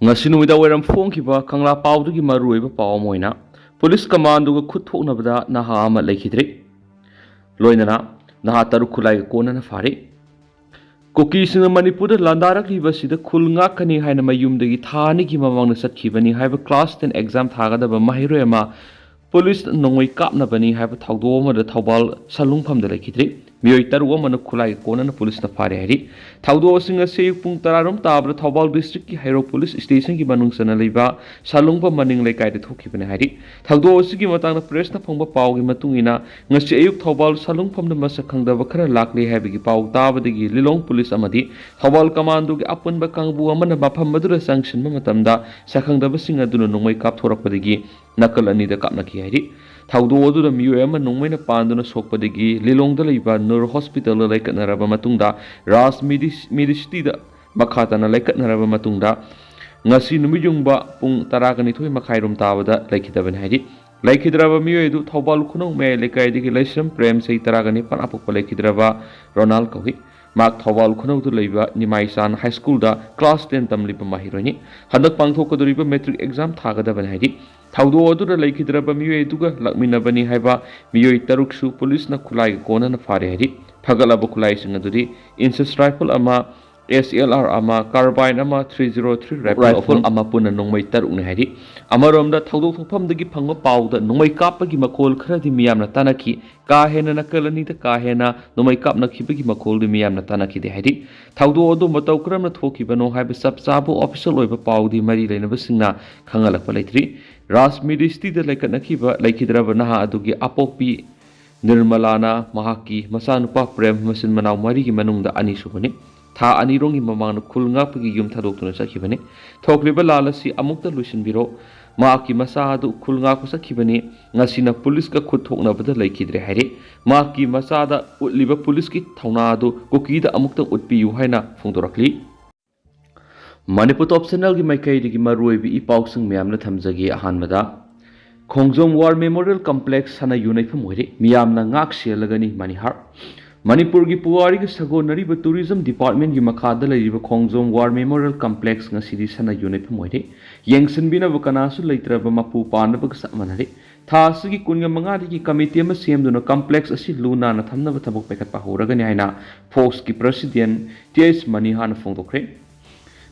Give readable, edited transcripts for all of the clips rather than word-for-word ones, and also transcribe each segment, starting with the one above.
ngasi nuida weram phongkiba kangla pawdugi maruiba paw moina police commando ga khut thoknabada naha ama leikhidre loinana naha taru khutlai konana phare koki singa manipur da landarak liba sida khulnga kani haina mayumdagi thani ki mamang satkibani haiba class 10 exam thagada ba mahiro ema police nongoi kapna bani haiba thawdo ma da thawbal salungpham da leikhidre miyoi taru amana khulai konana police na phare hari thawdo singa se pung tararom tabra thawbal district ki hairo police station ki manung sana leiba salungpa maning leikai de thokibane hari thawdo sigi matang na press na phongba paw gi matungina ngasi ayuk thawbal salungpham na masa khangda ba khara lakli haibi gi paw tabadagi lilong police amadi thawbal commando gi apunba kangbu amana bafam madura sanction ma matamda sakhangda ba singa duna nongmai kap thorakpadagi nakal ani da kapna ki hari thawdo odu da miyo ama nongmaina panduna sokpadagi lilong da leiba nur hospital la laikatnaraba matungda ras medicity da bakhatana laikatnaraba matungda ngasi numiyungba pung tarakani thoi makhairum tabada laikhidaban haidi laikhidraba miyo edu thawbal khunong me lekai digi laisram prem sei tarakani pan apok laikhidraba ronald kawi mak thawbal khunong tu leiba nimaisan high school da class 10 tamliba mahironi hadak pangthokaduriba metric exam thagadaban haidi thawdo odu da laikhidraba miyo eduga lakminabani haiba miyoi taruksu police na khulai konana phare hari phagalaba khulai singa duri inches rifle ama SLR ama carbine ama 303 rifle ama puna nongmai taruk ne hari amaromda thawdo thokpham dagi phangba pawda nongmai kapagi makol khradi miyamna tanaki ka hena nakalani da ka hena nongmai kapna khibagi makol di miyamna tanaki de hari thawdo odu mataw kramna thokibano haiba sab sabu official oiba pawdi mari leinaba singna khangalakpa leitri ras medicity da laikatnakiba laikhidraba naha adugi apokpi nirmalana mahaki masanupa prem masin manaw mari gi manungda ani subani tha anirongi mamang khulngapagi yum thadokuna sakhibani thokliba lalasi amukta lusinbiro maaki masadu khulngap sakhibani ngasina police ka khut thoknabada leikhidre haire maaki masada utliba police ki thauna adu kokida amukta utpiyu haina phongdorakli manipur top channel gi maikai digi maruibi ipausung myamna thamjagi ahanmada khongjom war memorial complex sana yunaifam hoire miyamna ngak selagani manihar Manipur ki puwari ki sagonari ba tourism department ki makhada laiba khongjom war memorial complex nga sidi sana unit moire yengsin bina ba kanasu leitra ba mapu pana ba sa manari thas ki kunga mangari ki committee ma semduna complex asi luna na thamna ba thabok pekat pa horaga ni haina fox ki president ts manihan phongdokre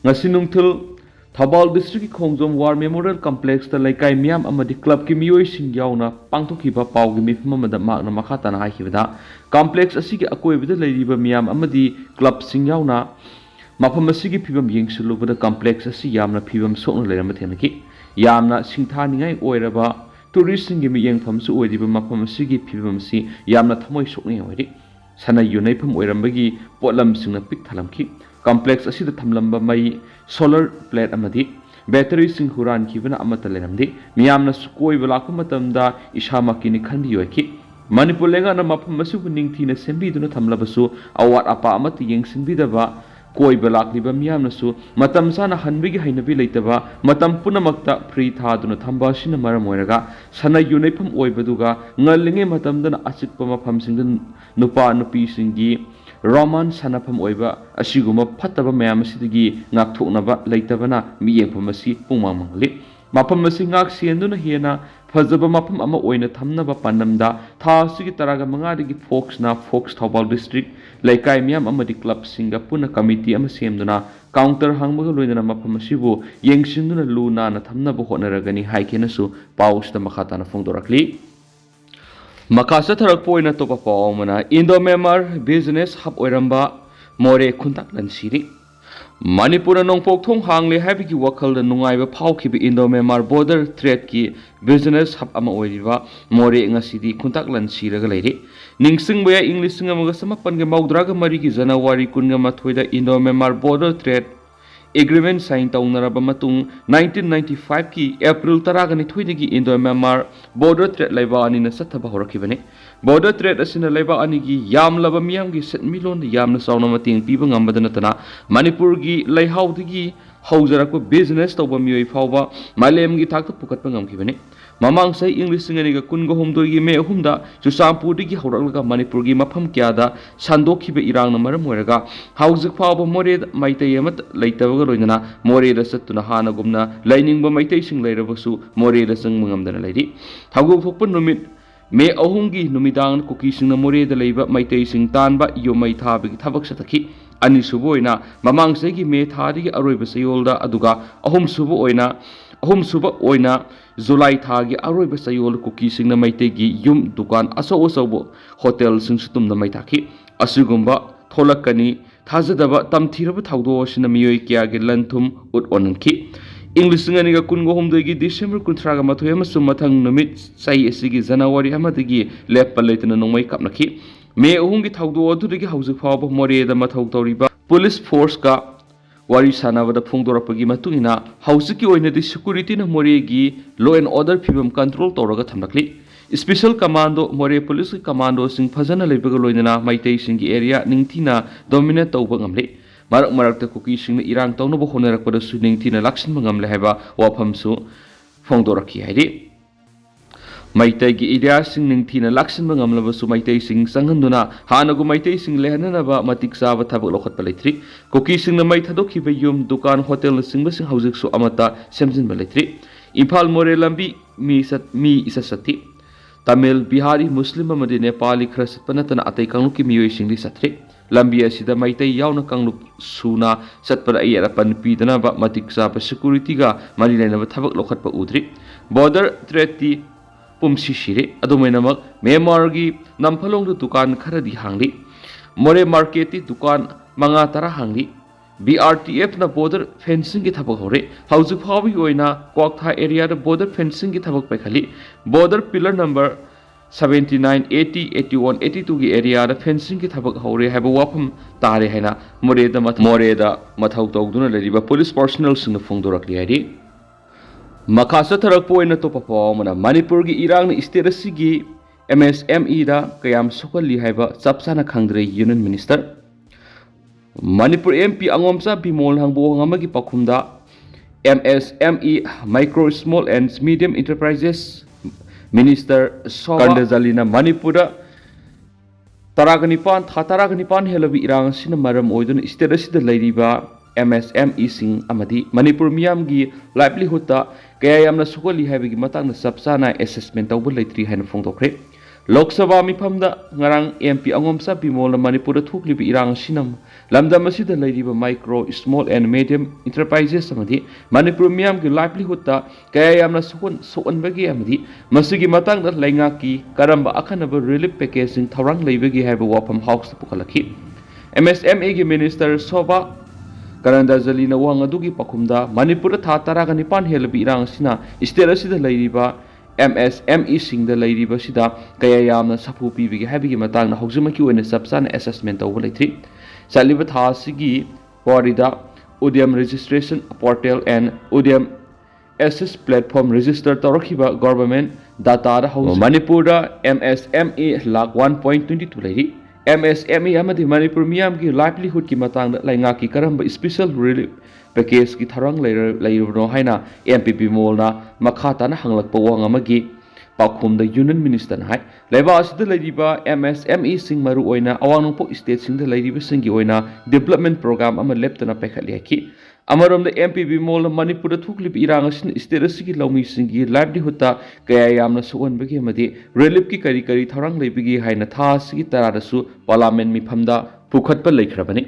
ngasi nungthul Thabal district ki khongjom war memorial complex ta laikai miam amadi club ki miyoi sing yauna pangthokiba pawgi mifma mada makna makhatana haikibada complex asigi akoibida leiriba miam amadi club sing yauna mafam asigi phibam yengsulubada complex asi yamna phibam sokna leirama thenaki yamna singthaningai oiraba tourist singi mi yengpham su oidiba mafam asigi phibam si yamna thamoi sokni oiri sana yunaifam oirambagi potlam singna pik thalamki complex asida thamlamba mai solar plate amadi battery sing huran kibana amata leramdi miyamna sukoi balakpa matamda ishamaki ni khandi yoki manipur lenga na mafam masu ningthi na sembi duna thamlabasu awat apa amati yengsinbidaba koi balakliba miyamna su matam sana hanbigi hainabi leitaba matam punamakta free tha duna thamba sina maram oiraga sana yunaifam oibaduga ngalinge matamdana achitpa mafam singdan nupa nupi singi Roman sanapam oiba asiguma phataba mayam asidagi ngakthoknaba leitabana miyengpham asi pungmang mangli mapam asi ngak sienduna hiena phajaba mapam ama oina thamnaba panamda tha asigi taraga mangadagi fox thobal district laikai miyam amadi club singa puna committee ama semduna counter hangbaga loinana mapam asibu yengsinduna luna na thamnaba honaragani haikenasu pausta makhatana phongdorakli Makasa tharak poina topa paumana Indo Myanmar business hub oiramba more khuntak lansiri Manipur nongpok thong hangle habiki wakal da nungaiba phawkhibi Indo Myanmar border threat ki business hub ama oiriba more ngasidi khuntak lansiraga leiri ningsingba English ngamaga samapan ge maudraga mari ki January kunga mathoida Indo Myanmar border threat agreement sign taunaraba matung 1995 ki April taragani thoidagi Indo Myanmar border threat laiba ani na sathaba horakibane border threat asina laiba ani gi yamlaba miyam gi setmilon yamna sauna mating piba ngambadana tana Manipur gi laihaudagi haujarakpa business tawba miyoi phawba malem gi thakta pukatpa ngamkibane Mamang say English singing a kungo home do ye me humda, Chusampudi Horaga, Manipurgi, Mapam Kiada, Sandoki Irang Maramuraga, House of Power Mored, Maite Yemet, later Roina, Moreda set to Nahana Gumna, lining by my tasting later Vasu, Moreda sung Mungam than a lady. How go open numit me Ohungi, Numidan, cookies in the Moreda labor, my tasting tanba, you may tabik tabak sataki. Ani suboina, Mamang Segi me Tadi, Arabasayolda, Aduga, Ahom Suboina, Ahom Suba Oina, Zulai Tagi, Arabasayol, cookies in the Maitegi, Yum, Dukan, Aso Osobo, Hotel Singsutum the Maitaki, Asugumba, Tolakani, Tazadaba, Tamtiraba Taudos in the Mioikiagi Lantum, Ut Onanki. English Singaniga Kungo Home Degi, December Kuntraga Matuema Sumatang Numit, Sai Sigi, Zanawari Hamadigi, Lepalatin and Nomai Kapnaki. Me Ungi Taudo to the House of Power Morea the Matautoriba, Police Force Ka, Warisana the Pungdorapagi Matuina, Houseki in the security of Moregi, law and order people control Toraga Tamakli, Special Commando, More Police Commando sing Pazana Lebegoloina, Maite Singi area, Ningtina, dominate Tobangamli, Marak the cookie sing Iran Tonobo Honera for the Suning Tina Laxan Mangam Leheba, Wapamsu, Fongdoraki Hedi. Maitegi area sing Ningtina Laxan Mangamlavasu Maite sing Sanganduna, Hanago Maite sing Lehanaba, Matiksa, Tablokat Paletri, cookie sing the Maitadoki Bayum, Dukan Hotel sing Missing Houses so Amata, Samson Baletri, Impal More Lambi, me is a sati. Tamil, Bihari, Muslim, Madine, Pali, Kras, Panatan, Atakanuki, Mio Satri, Lambia Sida Maite, Yauna Kanglu Suna, Satpara Pan Pidana, Matiksa, Security Ga, Marina, Tabak Lokat Udri, Border Treti, Pumsishiri, Adomenamak, Memargi, Nampalong the Tukan Karadi Hangli, More Marketi, Tukan, Mangatara Hangli, BRTF na border fencing ki thabak hore house of how oina Kwakha area the border fencing ki thabak pakhali border pillar number 79 80 81 82 ki area the fencing ki thabak hore have wapam tare haina moreda mathau tawduna leriba police personnel sing phongdorakli hari makhasa tharak poina to papa mana Manipur gi irang na state asigi MSME da kayam sokali haiba chapsana khangdre union minister Manipur MP Angomsa Bimol Hangbo Hamagi Pakumda MSME Micro Small and Medium Enterprises Minister Kandazalina Manipura Taraganipan Tataraganipan Helabi Irang Sinamaram Oidun Istedasi the Ladiba MSME Sing Amadi Manipur Miamgi livelihood Kaya Yamna Sukoli having Matang the Sapsana assessment of Latri Hanfong Lok Sabha Mipamda Ngarang MP Angomsa Bimol Manipura Tukli Irang Sinam Lamda Masida Ladiba Micro, Small and Medium Enterprises Amadi Manipur Miam ki livelihood Kaya Yamna Suan Bagi Amadi Masigi Matang that Langaki Karamba Akanaba relief package in Tarang Labegi have a wapam house Pukalaki MSME Minister Soba Karanda Zalina Wangadugi Pakumda Manipura Tataragani Helabi Irang Sina Isterasida Ladiba MSME sing the lady Basida, Kayayam, Sapu Pibi, having Matang, Hosumaki, and a subsan assessment over Latri. Salibat Sigi, Warida, Udium registration portal and Udium SS platform registered Torokiba government data house Manipura MSME lag 1.22 lady. MSME Amadi Manipur Miam ki livelihood ki matang Langaki Karamba special relief package ki tharang later no haina MPP molna makhata na hanglak pawang amagi pakhum the union minister hai leba asida ladiba MSME sing maru oina awang po state sing the ladiba singi oina development program ama leptana pekhali ki amarom the MPP mol Manipur thukli irang sin state asigi lawmi singi livelihood ta kaya yamna suon bagi amadi relief ki kari tharang lebigi haina tha sigi taradasu parliament mi phamda pukhat pa leikrabani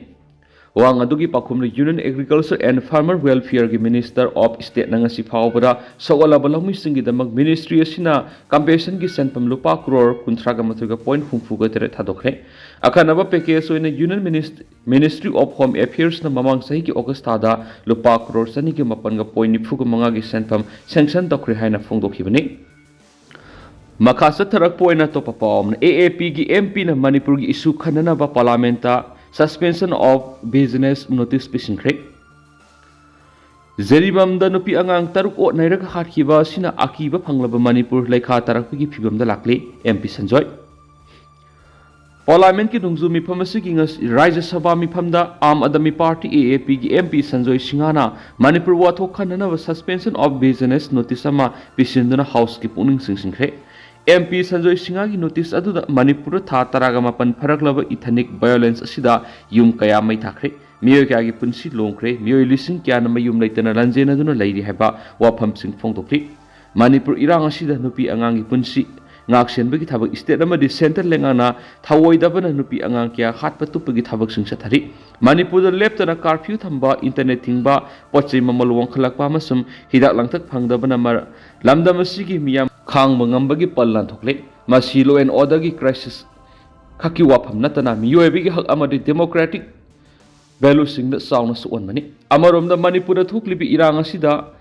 Wang adugi pakum Union Agriculture and Farmer Welfare gi Minister of State nanga si phawbara sogala balami singi damak ministry asina compensation gi senpam lupa crore kuntraga matruga point humfuga tere thadokre akanaba package oina Union Ministry of Home Affairs na mamang sahi ki August da lupa crore sani gi mapan ga point nifuga manga gi senpam sanction dokre haina phongdokhibani Makasa tharak poina to papam AAP gi MP na Manipur gi issue khanana ba parliamenta suspension of business notice pisingkre Zeribam da nupi angang taruk o nairaka khatkiba sina akiba phanglaba Manipur laikha tarakpi gi phibam da lakle MP Sanjoy Parliament ki nungzu mifam asigi Rajya Sabha mifamda Aam Adami Party AAP ki MP Sanjoy Singhana Manipur wathok khanana suspension of business notice ama pisinduna House ki puning singre MP Sanjoy Singha ki notice aduda Manipur tha taraga mapan pharaklaba ethnic violence asida yum kaya mai thakre miyoy kya gi punsi longkre miyoy lising kya na mayum leitana lanjena duna leiri haba wafam sing phongdokri Manipur irang asida nupi angang gi punsi ngak sen bagi thabak state amadi center lengana thawoi dabana nupi angang kya khat patu bagi thabak sing sathari Manipur da leptana curfew thamba internet thingba pochai mamal wangkhalakpa masum hidak langthak phangdabana mar lamdam asigi miyam khang mangam bagi pallan thokle masi law and order gi crisis khaki wafam natana miyoy bagi hak amadi democratic values sing da sauna su on mani amarom da Manipur da thuklibi irang asida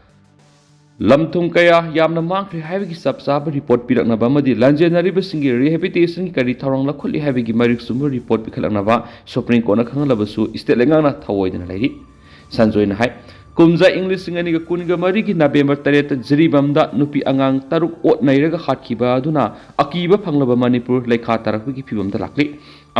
lamthum kaya yamna mangkhre haibagi sabsaba report piraknaba amadi lanjenariba singi rehabilitation kari tharong lakhuli haibagi marik sumu report pikhalaknaba supreme court na khanglabasu state lengana thawoidana lairi sanjoy na hai kumza english singani ga kuniga mari gi November 3 jiribamda nupi angang taruk ot nairaga khatkiba aduna akiba phanglaba Manipur leikha tarakgi phibamda lakli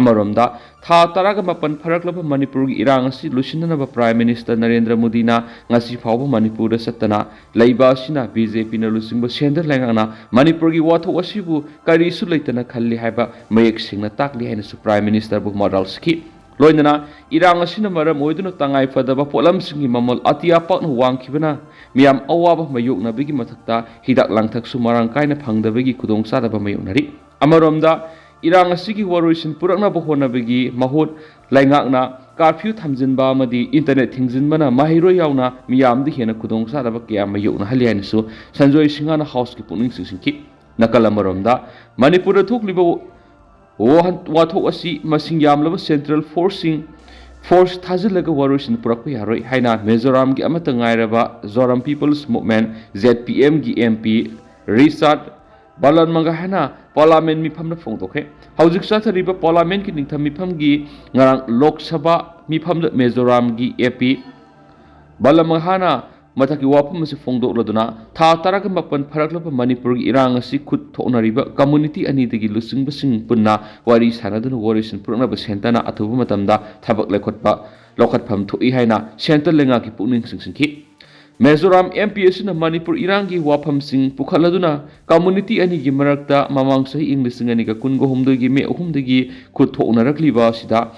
amaromda tha taraga mapan pharaklaba Manipur gi irang asi lusinanaba prime minister Narendra Modi na ngasi phawba Manipur da satana leiba sina BJP na lusingba sender lengana Manipur gi watho asibu kari su leitana khalli haiba mayek singna takli haina su prime minister bu model ski loinana irang asina maram oiduna tangai fadaba polam singi mamal atia pakna wangkhibana miyam awaba mayokna bigi mathakta hidak langthak su marang kaina phangdabagi kudong sadaba mayoknari amaromda irang asigi waroisin purakna bohona bagi mahut laingakna curfew thamjinba amadi internet thingjinbana mahiro yauna miyam di hena kudong sadaba kya mayokna haliaina su Sanjoy Singha na house ki puning singki nakala maromda Manipur thukliba wathok asi masing yamlaba central force thajilaga waroisin purakpa yaroi haina Mizoram gi amata ngairaba Zoram People's Movement ZPM gi MP Richard Balan Mangahana Parliament mifamna phongdokhe haujik sathariba Parliament ki ningtham mifam gi ngarang Lok Sabha mifamda Mizoram gi AP Balan Mangahana mathaki wapam asi phongdokladuna tha taraga mapan pharaklaba Manipur gi irang asi khut thonariba community ani degi lusingba sing punna wari sanaduna warisin purna ba sentana athuba matamda thabak lekhotpa lokhatpham thoi haina center lenga ki puning singki Mizoram MP asina Manipur irang gi wapam sing pukhaladuna community ani gi marakta mamang sahi English ngani ga kungo humdo gi me humdegi khut thonarakliba sida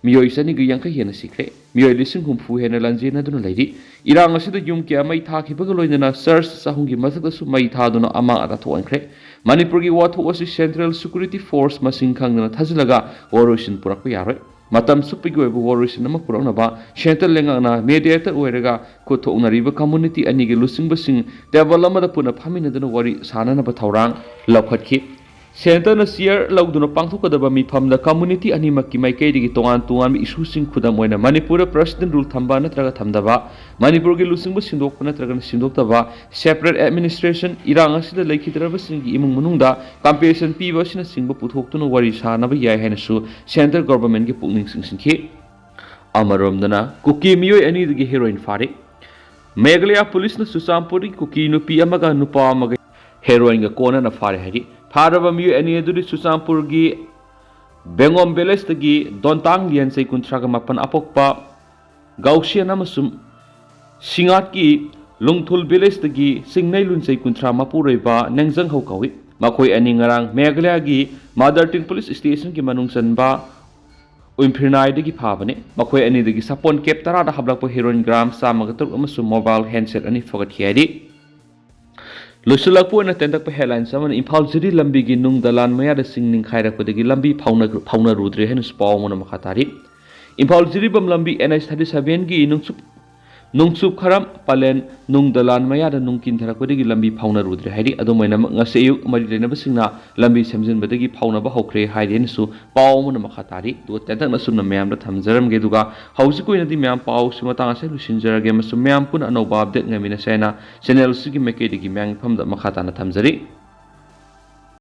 miyoy sani gi yangka hena sikre miyoy lising humfu hena lanjena duna lairi irang asida yum kya mai tha ki bagaloinana search sahungi masakda su mai tha duna ama ada thoankre Manipur gi watho asi central security force masing khangna thajilaga orosin purakpa yaroi matam supigi oibu orosin ama puraknaba central lengana mediator oiraga ko thonariba community ani gi lusing basing development da puna phamina duna wari sanana ba thorang lokhatkhi Center na share lauduna pangthokadaba mifamda community animaki maikaidigi tongan tongan issue sing khudam oina Manipur president rule thamba natraga thamdaba Manipur gi lusingba sindokpa natraga sindoktaba separate administration irang asida leikhidre singi imung munungda compensation piba sina singba puthoktuna wari sanaba yai haina su center government gi pukning singki amaromdana kuki miyoy ani digi heroin phare Meghalaya police na Susampuri kuki nupi amaga nupa amaga heroin ga konana phare hari Paraba miyu ani aduri Susampur gi Bengom Beles tagi Dontang lian sei kuntraga mapan apokpa Gausian amasum Singat ki Lungthul Beles tagi Singnai lun sei kuntra mapureba Nengjang haukawi Makoi ani ngarang Meghalaya gi Madartin Police Station ki manungsan ba Umpirnai dagi phabane Makoi ani dagi sapon kep tarada hablakpo heroin gram samagatur amasum mobile handset ani fogat hiari Lusulakpo na tendak pa headline saman Imphal City lambi gi nung dalan maya da singning khairak padagi lambi phauna rudre hen spaw mona makhatari Imphal City bam lambi NH37 gi nungsup kharam palen nung dalan maya da nungkin tharak padagi lambi phauna rudre hairi adomaina ngaseyu mari lena basingna lambi semjin badagi phauna ba hokre hairi hen su paw mona makhatari do tendak na sumna mayam da thamjaram ge duga hausi koina di mayam paw suma tanga se lusinjarage masum mayam pun anoba update ngamina sena channel sigi meke digi mayang phamda makhata na thamjari